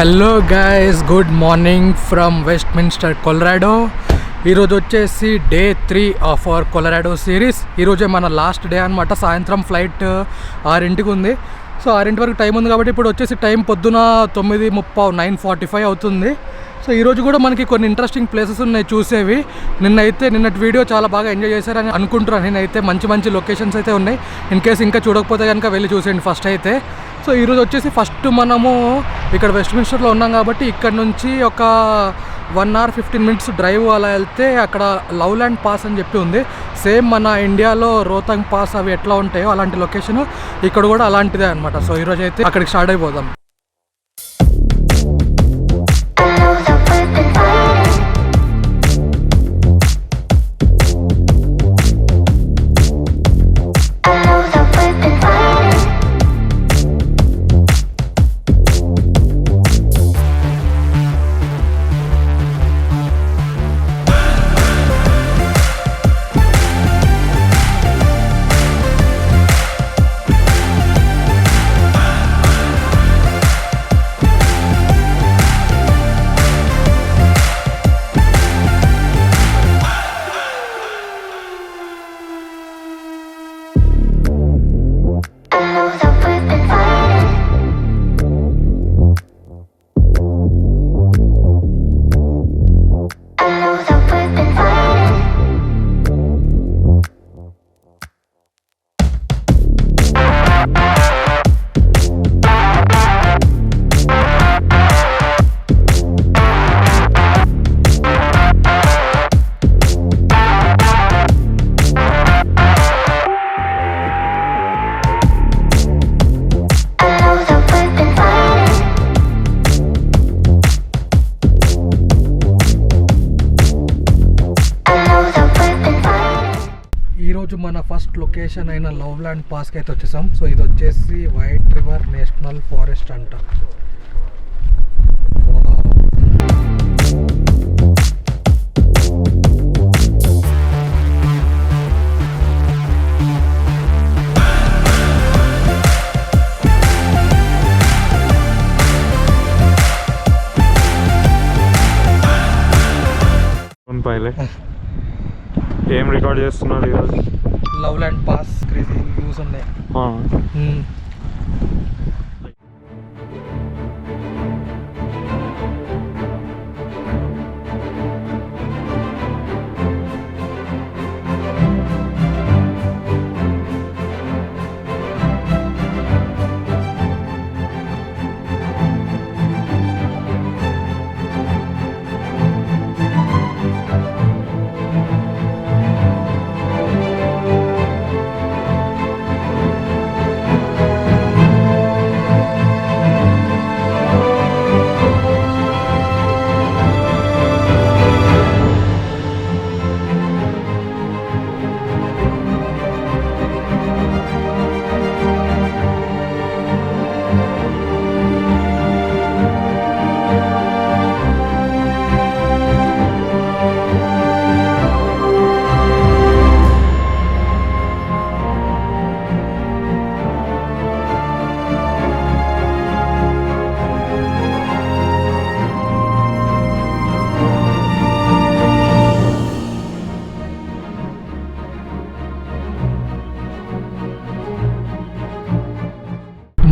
Hello guys, good morning from Westminster Colorado. ఈరోజు వచ్చేసి day 3 of our Colorado series. ఈరోజే మన లాస్ట్ డే అనమాట. సాయంత్రం ఫ్లైట్ 6 ఉంది. సో 6 వరకు టైం ఉంది కాబట్టి ఇప్పుడు వచ్చేసి టైం పొద్దున 9:30 9:45 అవుతుంది. సో ఈరోజు కూడా మనకి కొన్ని ఇంట్రెస్టింగ్ ప్లేసెస్ ఉన్నాయి చూసేవి. నిన్నటి వీడియో చాలా బాగా ఎంజాయ్ చేశారని అనుకుంటున్నాను. నేనైతే మంచి లొకేషన్స్ అయితే ఉన్నాయి. ఇన్ కేసు ఇంకా చూడకపోతే కనుక వెళ్ళి చూసేయండి ఫస్ట్ అయితే. సో ఈరోజు వచ్చేసి ఫస్ట్ మనము ఇక్కడ వెస్ట్మిన్స్టర్లో ఉన్నాం కాబట్టి ఇక్కడ నుంచి ఒక 1 hour 15 minutes డ్రైవ్ అలా వెళ్తే అక్కడ లవ్లాండ్ పాస్ అని చెప్పి ఉంది. సేమ్ మన ఇండియాలో రోహతంగ్ పాస్ అవి ఎట్లా ఉంటాయో అలాంటి లొకేషన్ ఇక్కడ కూడా అలాంటిదే అనమాట. సో ఈరోజు అయితే అక్కడికి స్టార్ట్ అయిపోదాం. ఈరోజు మన ఫస్ట్ లొకేషన్ అయిన లవ్లాండ్ పాస్కి అయితే వచ్చేసాం. సో ఇది వచ్చేసి వైట్ రివర్ నేషనల్ ఫారెస్ట్ అంట. ఏం రికార్డ్ చేస్తున్నారు ఈరోజు? లవ్లాండ్ పాస్ క్రేజీ వ్యూస్ ఉన్నాయి.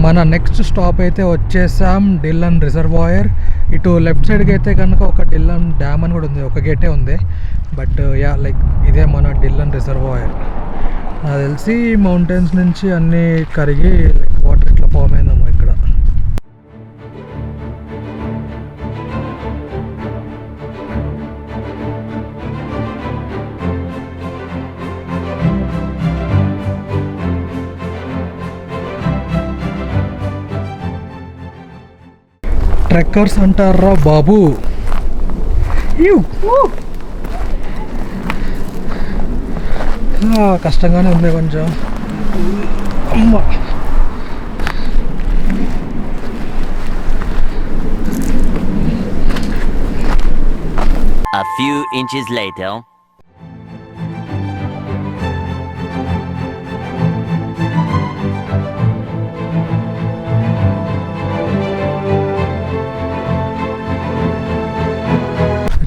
మన నెక్స్ట్ స్టాప్ అయితే వచ్చేసాం డిల్లన్ రిజర్వాయర్. ఇటు లెఫ్ట్ సైడ్కి అయితే కనుక ఒక డిల్లన్ డ్యామ్ అని కూడా ఉంది, ఒక గేటే ఉంది. బట్ లైక్ ఇదే మన డిల్లన్ రిజర్వాయర్. నాకు తెలిసి మౌంటైన్స్ నుంచి అన్నీ కరిగి లైక్ వాటర్ ఇట్లా ఫామ్ అయిందేమో ఇక్కడ. ట్రెక్కర్స్ అంటారా బాబు. కష్టంగానే ఉంది కొంచెం. అమ్మా, A few inches later.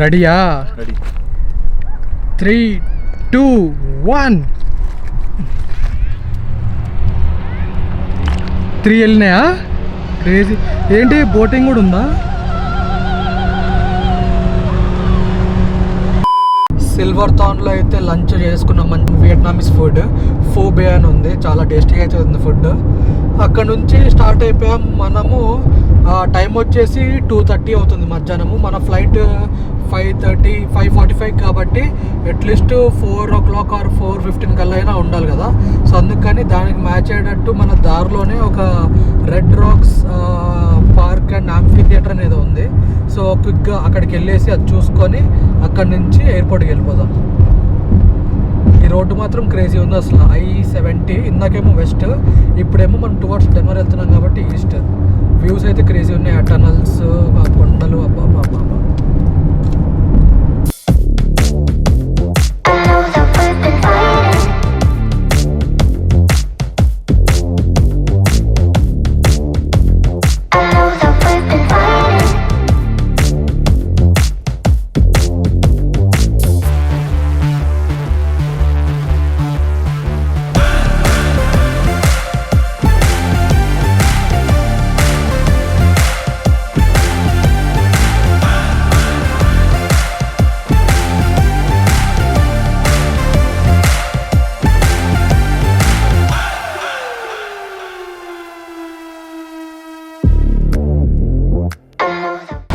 రెడీయా? రెడీ. 3, 2, 1. 3 వెళ్ళినాయా? క్రేజీ. ఏంటి బోటింగ్ కూడా ఉందా? సిల్వర్ థాన్లో అయితే లంచ్ చేసుకున్నాం. మంచి వియట్నామీస్ ఫుడ్ ఫోబే అని ఉంది, చాలా టేస్టీగా అయితే ఉంది ఫుడ్. అక్కడ నుంచి స్టార్ట్ అయిపోయాం మనము. టైం వచ్చేసి 2:30 అవుతుంది మధ్యాహ్నము. మన ఫ్లైట్ 5:45 కాబట్టి అట్లీస్ట్ 4 o'clock or 4:15 కల్లా అయినా ఉండాలి కదా. సో అందుకని దానికి మ్యాచ్ అయ్యేటట్టు మన దారిలోనే ఒక red rocks park and amphitheatre అనేది ఉంది. సో క్విక్గా అక్కడికి వెళ్ళేసి అది చూసుకొని అక్కడి నుంచి ఎయిర్పోర్ట్కి వెళ్ళిపోదాం. ఈ రోడ్డు మాత్రం క్రేజీ ఉంది అసలు. I-70 ఇందాకేమో వెస్ట్, ఇప్పుడేమో మనం టువర్డ్స్ డెన్వర్ వెళ్తున్నాం కాబట్టి ఈస్ట్. వ్యూస్ అయితే క్రేజీ ఉన్నాయి, ఆ టనల్స్, ఆ కొండలు, అబ్బా.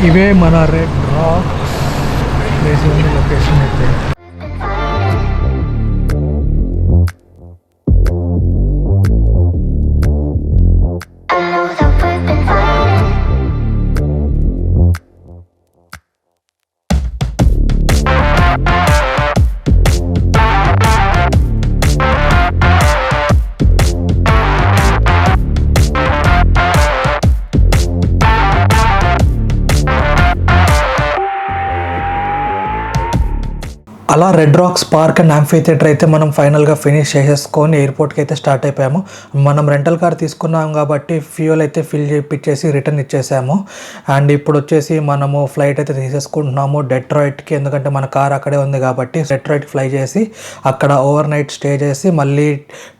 ఇవే మన రెడ్ రాక్స్. క్రేజీ ఉంది లొకేషన్ అయితే. అలా red rocks park and amphitheatre అయితే మనం ఫైనల్గా ఫినిష్ చేసేసుకొని ఎయిర్పోర్ట్కి అయితే స్టార్ట్ అయిపోయాము. మనం రెంటల్ కార్ తీసుకున్నాం కాబట్టి ఫ్యూయల్ అయితే ఫిల్ చేయించేసి రిటర్న్ ఇచ్చేసాము. అండ్ ఇప్పుడు వచ్చేసి మనము ఫ్లైట్ అయితే తీసేసుకుంటున్నాము డెట్రాయిట్కి, ఎందుకంటే మన కార్ అక్కడే ఉంది కాబట్టి డెట్రాయిట్కి ఫ్లై చేసి అక్కడ ఓవర్ నైట్ స్టే చేసి మళ్ళీ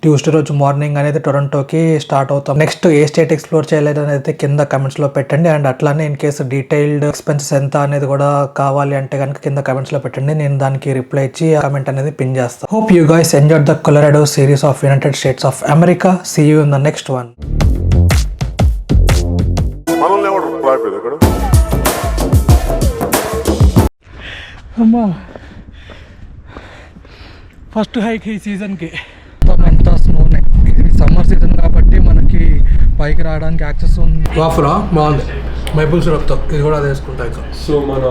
ట్యూస్డే రోజు మార్నింగ్ అనేది టొరంటోకి స్టార్ట్ అవుతాం. నెక్స్ట్ ఏ స్టేట్ ఎక్స్ప్లోర్ చేయలేదని అయితే కింద కమెంట్స్లో పెట్టండి. అండ్ అట్లానే ఇన్ కేసు డీటెయిల్డ్ ఎక్స్పెన్సెస్ ఎంత అనేది కూడా కావాలి అంటే కనుక కింద కమెంట్స్లో పెట్టండి, నేను దానికి రిప్లై ఇచ్చి కామెంట్ అనేది పిన్ చేస్తాను. Hope you guys enjoyed the Colorado series of United States of America. See you in the next one. అమ్మా, ఫస్ట్ హైక్ ఈ సీజన్కి. అంతా స్నోనే. ఇది సమ్మర్ సీజన్ కాబట్టి మనకి పైకి రావడానికి యాక్సెస్ ఉంది. వాఫరా బాగుంది, మైపుల్ సిరప్తో. ఇది కూడా వేసుకుంటా. సో మన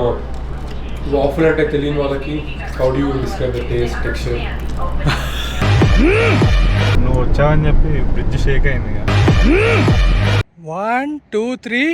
వాఫల్ అంటే తెలియని వాళ్ళకి how do you describe the taste, texture? నువ్వు వచ్చావని చెప్పి బ్రిడ్జ్ షేక్ అయింది. 1, 2, 3